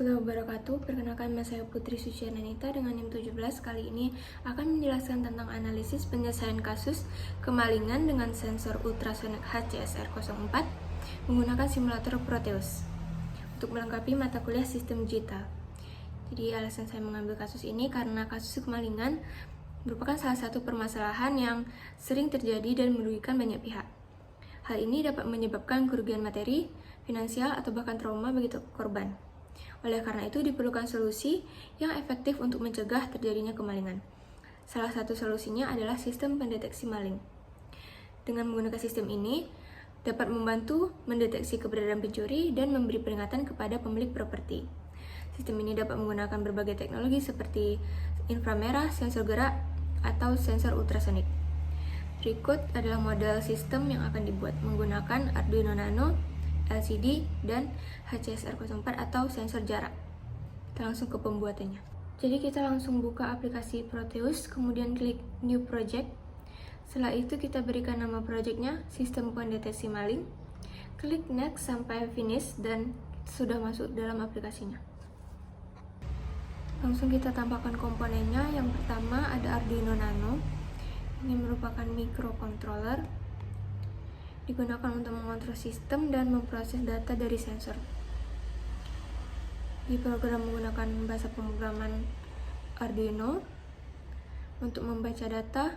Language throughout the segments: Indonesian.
warahmatullahi wabarakatuh. Perkenalkan, saya Putri Suciananita dengan NIM 17. Kali ini akan menjelaskan tentang analisis penyelesaian kasus kemalingan dengan sensor ultrasonik HCSR 04 menggunakan simulator Proteus untuk melengkapi mata kuliah sistem digital. Jadi alasan saya mengambil kasus ini karena kasus kemalingan merupakan salah satu permasalahan yang sering terjadi dan merugikan banyak pihak. Hal ini dapat menyebabkan kerugian materi, finansial, atau bahkan trauma bagi korban. Oleh karena itu, diperlukan solusi yang efektif untuk mencegah terjadinya kemalingan. Salah satu solusinya adalah sistem pendeteksi maling. Dengan menggunakan sistem ini, dapat membantu mendeteksi keberadaan pencuri dan memberi peringatan kepada pemilik properti. Sistem ini dapat menggunakan berbagai teknologi seperti inframerah, sensor gerak, atau sensor ultrasonik. Berikut adalah model sistem yang akan dibuat menggunakan Arduino Nano, LCD, dan HCSR04 atau sensor jarak. Kita langsung ke pembuatannya. Jadi kita langsung buka aplikasi Proteus, kemudian klik New Project. Setelah itu kita berikan nama projectnya Sistem Pendeteksi Maling. Klik Next sampai Finish dan sudah masuk dalam aplikasinya. Langsung kita tambahkan komponennya. Yang pertama ada Arduino Nano. Ini merupakan microcontroller, digunakan untuk mengontrol sistem dan memproses data dari sensor. Diprogram menggunakan bahasa pemrograman Arduino untuk membaca data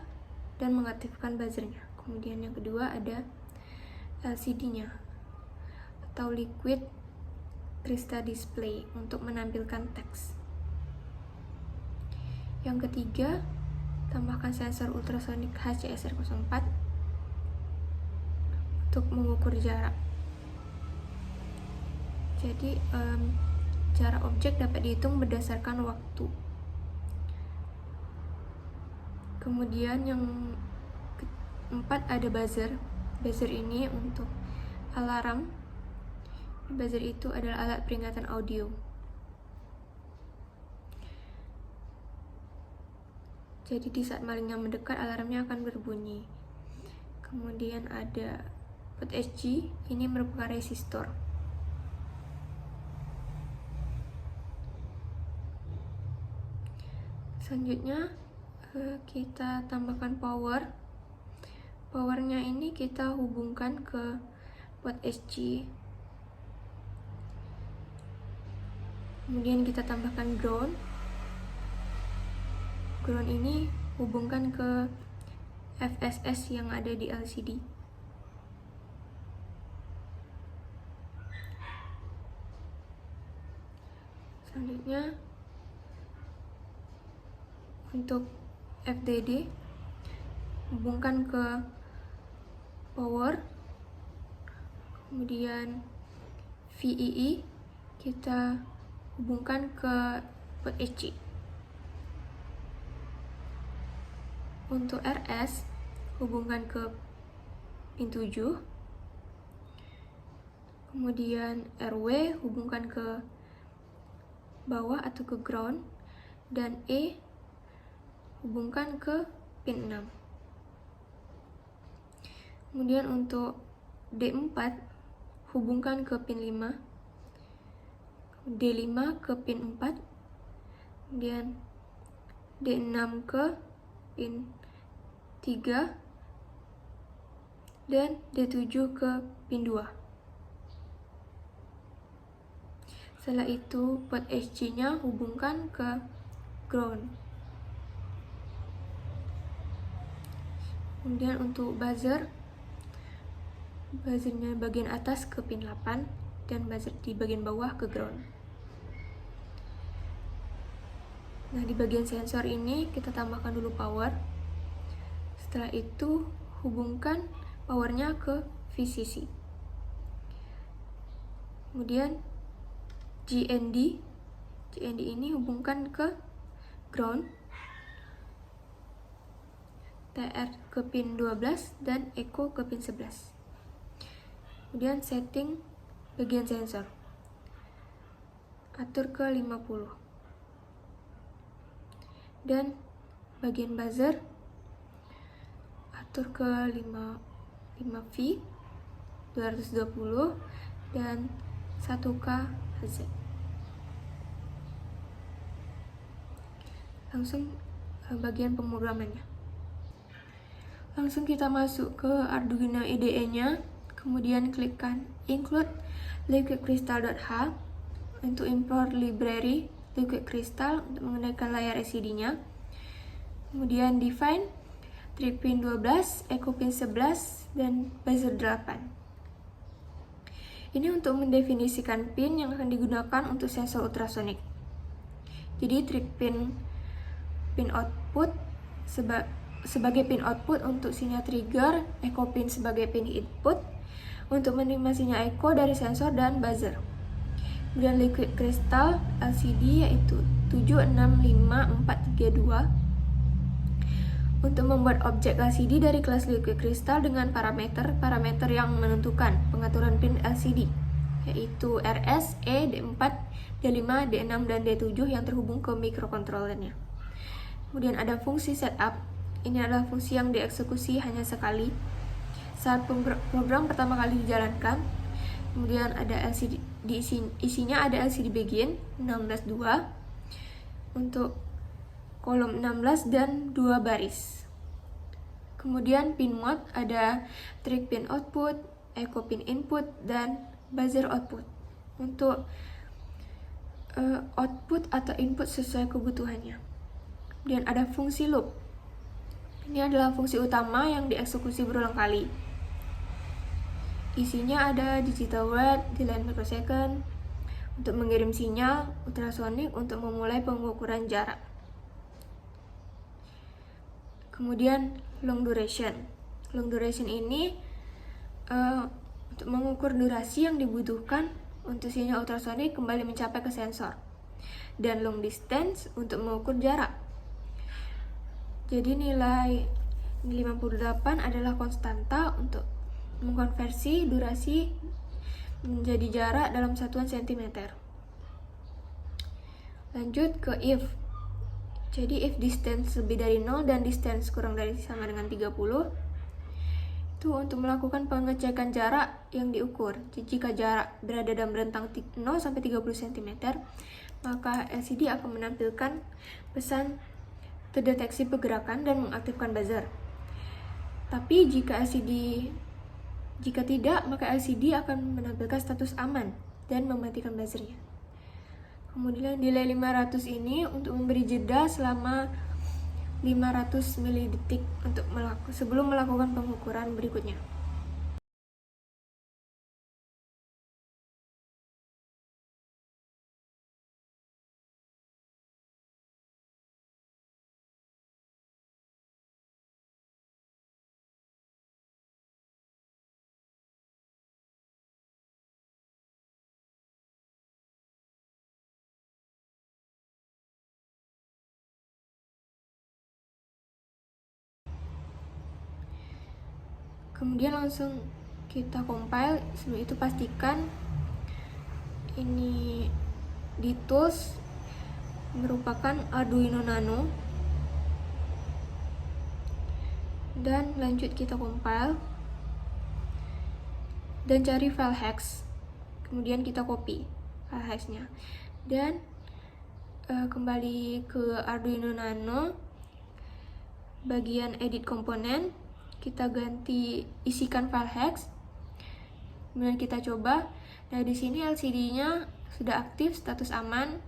dan mengaktifkan buzzernya. Kemudian yang kedua ada LCD-nya atau Liquid Crystal Display untuk menampilkan teks. Yang ketiga, tambahkan sensor ultrasonik HCSR04 untuk mengukur jarak. Jadi jarak objek dapat dihitung berdasarkan waktu. Kemudian yang keempat ada buzzer. Buzzer ini untuk alarm. Buzzer itu adalah alat peringatan audio. Jadi di saat malingnya mendekat, alarmnya akan berbunyi. Kemudian ada port SG, ini merupakan resistor. Selanjutnya kita tambahkan power. Powernya ini kita hubungkan ke port SG. Kemudian kita tambahkan ground. Ground ini hubungkan ke FSS yang ada di LCD. Selanjutnya untuk FDD hubungkan ke power. Kemudian VEE kita hubungkan ke port SG. Untuk RS hubungkan ke pin 7. Kemudian RW hubungkan ke bawah atau ke ground, dan E hubungkan ke pin 6. Kemudian untuk D4 hubungkan ke pin 5, D5 ke pin 4, kemudian D6 ke pin 3, dan D7 ke pin 2. Setelah itu port SG-nya hubungkan ke ground. Kemudian untuk buzzernya bagian atas ke pin 8 dan buzzer di bagian bawah ke ground. Nah, di bagian sensor ini kita tambahkan dulu power. Setelah itu hubungkan powernya ke VCC. Kemudian GND ini hubungkan ke ground, TR ke pin 12 dan Echo ke pin 11. Kemudian setting bagian sensor, atur ke 50. Dan bagian buzzer atur ke 5V 220 dan 1K Hz. langsung bagian pemrogramannya. Langsung kita masuk ke Arduino IDE-nya, kemudian klikkan include liquidcrystal.h untuk import library liquid crystal untuk mengenalkan layar LCD-nya. Kemudian define trip pin 12, echo pin 11, dan buzzer 8. Ini untuk mendefinisikan pin yang akan digunakan untuk sensor ultrasonik. Jadi trip pin output sebagai pin output untuk sinyal trigger, echo pin sebagai pin input untuk menerima sinyal echo dari sensor dan buzzer. Kemudian liquid crystal LCD yaitu 765432 untuk membuat objek LCD dari kelas liquid crystal dengan parameter yang menentukan pengaturan pin LCD yaitu RS, E, D4, D5, D6, dan D7 yang terhubung ke microcontrollernya. Kemudian ada fungsi setup. Ini adalah fungsi yang dieksekusi hanya sekali saat program pertama kali dijalankan. Kemudian ada LCD, isinya ada LCD begin 16.2 untuk kolom 16 dan 2 baris. Kemudian pin mode ada trip pin output, echo pin input, dan buzzer output untuk output atau input sesuai kebutuhannya. Kemudian ada fungsi loop. Ini adalah fungsi utama yang dieksekusi berulang kali. Isinya ada digital word, delay microsecond untuk mengirim sinyal ultrasonik untuk memulai pengukuran jarak. Kemudian long duration. Long duration ini untuk mengukur durasi yang dibutuhkan untuk sinyal ultrasonik kembali mencapai ke sensor. Dan long distance untuk mengukur jarak. Jadi nilai 58 adalah konstanta untuk mengkonversi durasi menjadi jarak dalam satuan cm. Lanjut ke if. Jadi if distance lebih dari 0 dan distance kurang dari sama dengan 30, itu untuk melakukan pengecekan jarak yang diukur. Jika jarak berada dalam rentang 0 sampai 30 cm, maka LCD akan menampilkan pesan terdeteksi pergerakan dan mengaktifkan buzzer. Tapi jika tidak, maka LCD akan menampilkan status aman dan mematikan buzzernya. Kemudian delay 500 ini untuk memberi jeda selama 500 mili-detik untuk sebelum melakukan pengukuran berikutnya. Kemudian langsung kita compile. Sebelum itu pastikan ini di tools merupakan Arduino Nano, dan lanjut kita compile dan cari file hex. Kemudian kita copy file hexnya dan kembali ke Arduino Nano, bagian edit komponen, kita isikan file hex. Kemudian kita coba. Nah, di sini LCD-nya sudah aktif, status aman.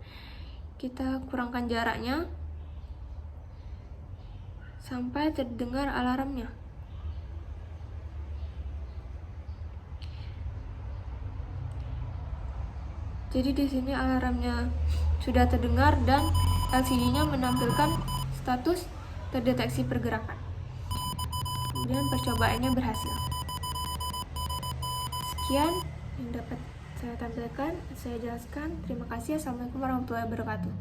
Kita kurangkan jaraknya sampai terdengar alarmnya. Jadi di sini alarmnya sudah terdengar dan LCD-nya menampilkan status terdeteksi pergerakan. Kemudian percobaannya berhasil. Sekian yang dapat saya tampilkan, saya jelaskan. Terima kasih. Assalamualaikum warahmatullahi wabarakatuh.